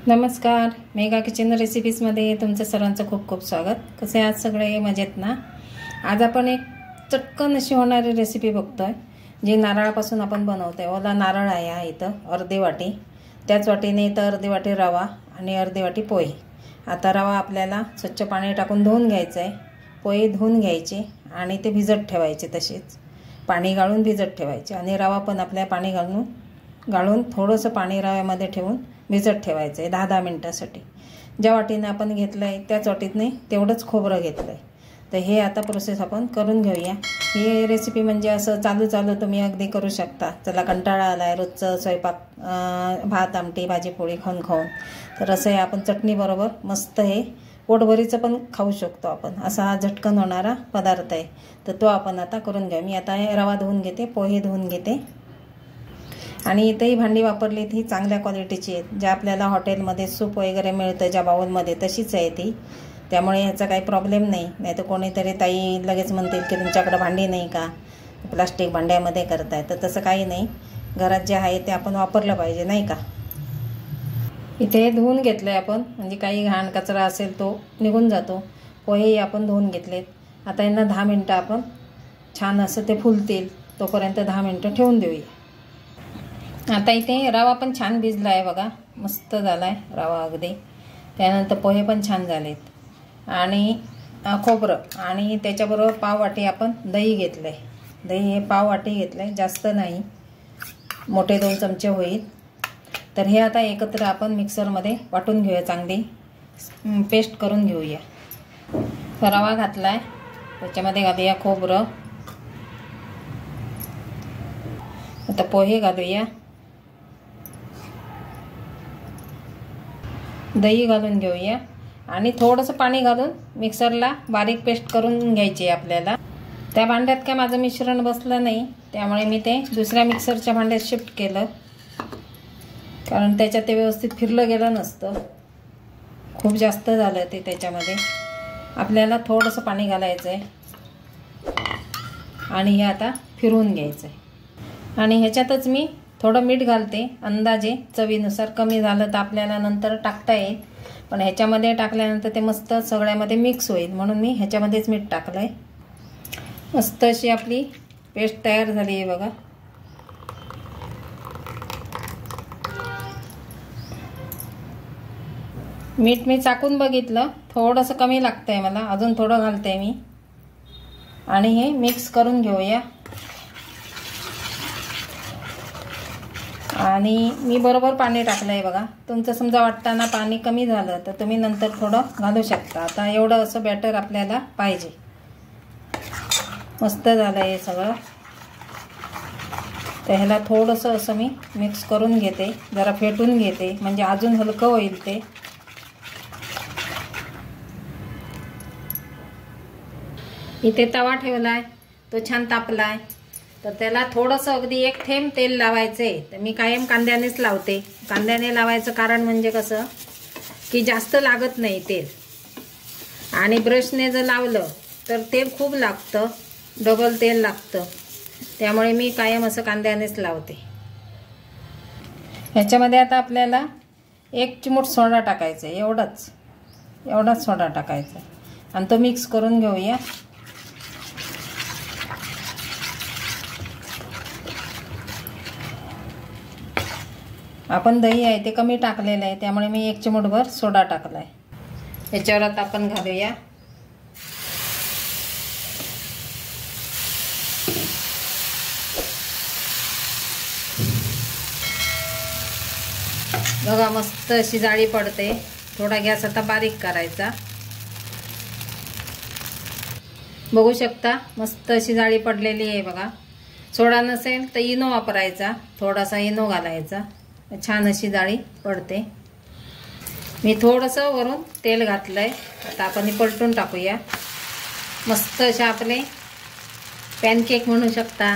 नमस्कार, mega kitchen रेसिपीजमध्ये तुमचं सर्वांचं खूप खूप स्वागत। कसे आज सगळे मजेत ना? आज आपण एक चटकन अशी होणारी रेसिपी बघतोय जी नारळापासून आपण बनवतोय। ओला नारळ आहे हा इथं अर्धी वाटी, त्याच वाटीने इथं अर्धी वाटी रवा आणि अर्धी वाटी पोहे। आता रवा आपल्याला स्वच्छ पाणी टाकून धुवून घ्यायचं आहे, पोहे धुवून घ्यायचे आणि ते भिजत ठेवायचे, तसेच पाणी गाळून भिजत ठेवायचे आणि रवा पण आपल्या पाणी गाळून थोडंसं पाणी रव्यामध्ये ठेवून भिजत ठेवायचं आहे 10-10 मिनिटांसाठी। ज्या वाटीने आपण घेतलं आहे त्याच वाटीने तेवढंच खोबरं घेतलं आहे। तर हे आता प्रोसेस आपण करून घेऊया। ही रेसिपी म्हणजे असं चालू तुम्ही अगदी करू शकता। चला कंटाळा आला आहे रोजचं स्वयंपाक, भात आमटी भाजी पोळी खाऊन तर असं हे आपण चटणी बरोबर मस्त हे पोटभरीचं पण खाऊ शकतो आपण। असा हा झटकन होणारा पदार्थ आहे, तर तो आपण आता करून घेऊ। मी आता हे रवा धुवून घेते, पोहे धुवून घेते आणि इथेही भांडी वापरली ती चांगल्या क्वालिटीची आहेत, ज्या आपल्याला हॉटेलमध्ये सूप वगैरे मिळतं ज्या बाउलमध्ये तशीच आहे ती, त्यामुळे ह्याचा काही प्रॉब्लेम नाही। नाही तर कोणीतरी ताई लगेच म्हणतील की तुमच्याकडे भांडी नाही का, प्लास्टिक भांड्यामध्ये करताय, तर तसं काही नाही। घरात जे आहे ते आपण वापरलं पाहिजे, नाही का। इथे धुवून घेतलं आहे आपण, म्हणजे काही घाण कचरा असेल तो निघून जातो। पोहेही आपण धुवून घेतलेत। आता यांना 10 मिनटं आपण छान असं ते फुलतील तोपर्यंत 10 मिनटं ठेवून देऊया। आता इथे रवा पण छान भिजला आहे बघा, मस्त झाला आहे रवा अगदी। त्यानंतर पोहे पण छान झालेत आणि खोबरं आणि त्याच्याबरोबर पाव वाटी आपण दही घेतलं आहे। दही हे पाव वाटी घेतलं आहे, जास्त नाही, मोठे 2 चमचे होईल। तर हे आता एकत्र आपण मिक्सरमध्ये वाटून घेऊया, चांगली पेस्ट करून घेऊया। रवा घातला आहे, त्याच्यामध्ये घालूया खोबरं, आता पोहे घालूया, दही घालून घेऊया आणि थोडंसं पाणी घालून मिक्सरला बारीक पेस्ट करून घ्यायची आपल्याला। त्या भांड्यात काय माझं मिश्रण बसलं नाही, त्यामुळे मी ते दुसऱ्या मिक्सरच्या भांड्यात शिफ्ट केलं, कारण त्याच्यात ते व्यवस्थित फिरलं गेलं नसतं, खूप जास्त झालं ते। त्याच्यामध्ये आपल्याला थोडंसं पाणी घालायचं आहे आणि हे आता फिरवून घ्यायचं आहे। आणि ह्याच्यातच मी थोडं मीठ घालते अंदाजे, चवीनुसार। कमी झालं तर आपल्याला नंतर टाकता येईल, पण ह्याच्यामध्ये टाकल्यानंतर ते मस्त सगळ्यामध्ये मिक्स होईल, म्हणून मी ह्याच्यामध्येच मीठ टाकलं आहे। मस्त अशी आपली पेस्ट तयार झाली आहे बघा। मीठ मी चाकून बघितलं, थोडंसं कमी लागतंय मला, अजून थोडं घालते मी आणि हे मिक्स करून घेऊया। आणि मी बरोबर पाणी टाकलं आहे बघा। तुमचं समजा वाटताना पाणी कमी झालं तर तुम्ही नंतर थोडं घालू शकता। आता एवढं असं बॅटर आपल्याला पाहिजे। मस्त झालं हे सगळं। तर ह्याला थोडंसं असं मी मिक्स करून घेते, जरा फेटून घेते, म्हणजे अजून हलकं होईल ते। इथे तवा ठेवला आहे, तो छान तापला आहे, तर त्याला थोडंसं अगदी 1 थेंब तेल लावायचं आहे। तर मी कायम कांद्यानेच लावते। कांद्याने लावायचं कारण म्हणजे कसं की जास्त लागत नाही तेल, आणि ब्रशने जर लावलं तर तेल खूप लागतं, डबल तेल लागतं, त्यामुळे मी कायम असं कांद्यानेच लावते। ह्याच्यामध्ये आता आपल्याला 1 चिमूट सोडा टाकायचा आहे, एवढाच सोडा टाकायचा आणि तो मिक्स करून घेऊया। आपण दही आहे ते कमी टाकलेलं आहे, त्यामुळे मी 1 चिमूटभर सोडा टाकला आहे। याच्यावर आता आपण घालूया बघा, मस्त अशी जाळी पडते। थोडा गॅस आता बारीक करायचा, बघू शकता मस्त अशी जाळी पडलेली आहे बघा। सोडा नसेल तर इनो वापरायचा, थोडासा इनो घालायचा, छान अशी जाळी पडते। मी थोडंसं वरून तेल घातलंय, आता आपण हे पलटून टाकूया। मस्त अशा आपले पॅनकेक म्हणू शकता,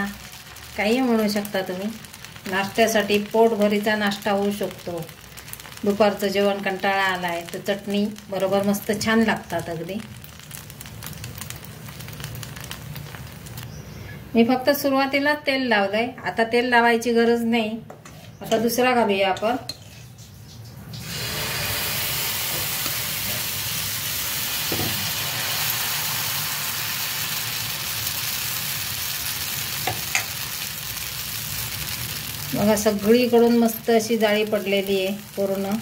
काही म्हणू शकता तुम्ही। नाश्त्यासाठी पोटभरीचा नाश्ता होऊ शकतो। दुपारचं जेवण कंटाळा आलाय तर चटणी बरोबर मस्त छान लागतात अगदी। मी फक्त सुरुवातीला तेल लावलंय, आता तेल लावायची गरज नाही। आता दुसरा घालूया आपण। बघा सगळीकडून मस्त अशी जाळी पडलेली आहे पूर्ण.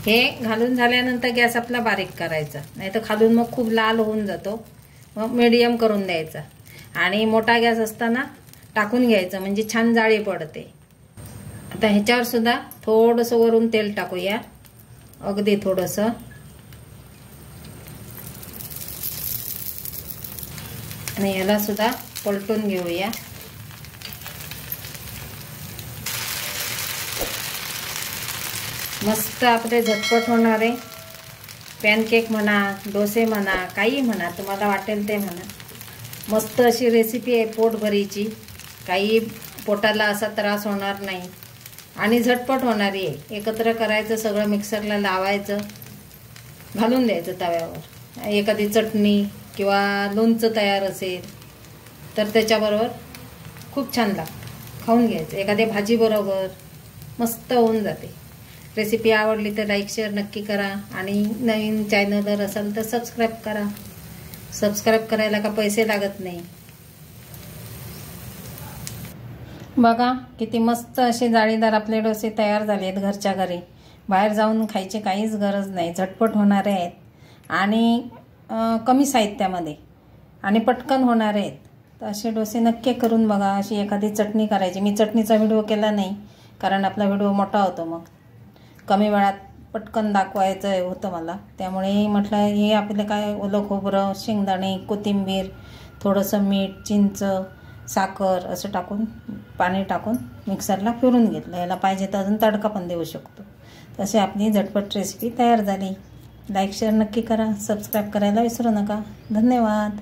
हे घालून झाल्यानंतर गॅस आपला बारीक करायचा, नाही तर खालून मग खूप लाल होऊन जातो. मग मीडियम करून द्यायचा आणि मोठा गॅस असताना टाकून घ्यायचं, म्हणजे छान जाळी पडते. आता ह्याच्यावर सुद्धा थोडंसं वरून तेल टाकूया, अगदी थोडंसं. आणि याला सुद्धा पलटून घेऊया. मस्त आपले झटपट होणारे पॅनकेक म्हणा, डोसे म्हणा, काही म्हणा, तुम्हाला वाटेल ते म्हणा. मस्त अशी रेसिपी आहे पोटभरीची. काही पोटाला असा त्रास होणार नाही आणि झटपट होणारी आहे. एकत्र करायचं, सगळं मिक्सरला लावायचं, घालून द्यायचं तव्यावर. एखादी चटणी किंवा लोणचं तयार असेल तर त्याच्याबरोबर खूप छान लागतं, खाऊन घ्यायचं. एखाद्या भाजीबरोबर मस्त होऊन जाते. रेसिपी आवडली तर लाईक शेअर नक्की करा आणि नवीन चॅनलवर असाल तर सबस्क्राईब करा. सबस्क्राईब करायला का पैसे लागत नाही. बघा किती मस्त असे जाळीदार आपले डोसे तयार झाले आहेत घरच्या घरी. बाहेर जाऊन खायची काहीच गरज नाही. झटपट होणारे आहेत आणि कमी साहित्यामध्ये आणि पटकन होणारे आहेत. तर असे डोसे नक्की करून बघा. अशी एखादी चटणी करायची. मी चटणीचा व्हिडिओ केला नाही कारण आपला व्हिडिओ मोठा होतो, मग कमी वेळात पटकन दाखवायचं होतं मला. त्यामुळे म्हटलं हे आपलं काय ओलं खोबरं, शेंगदाणे, कोथिंबीर, थोडंसं मीठ, चिंच, साखर असं टाकून पाणी टाकून मिक्सरला फिरून घेतलं. याला पाहिजे तर अजून तडका पण देऊ शकतो. तशी आपली झटपट रेसिपी तयार झाली. लाईक शेअर नक्की करा. सबस्क्राईब करायला विसरू नका. धन्यवाद.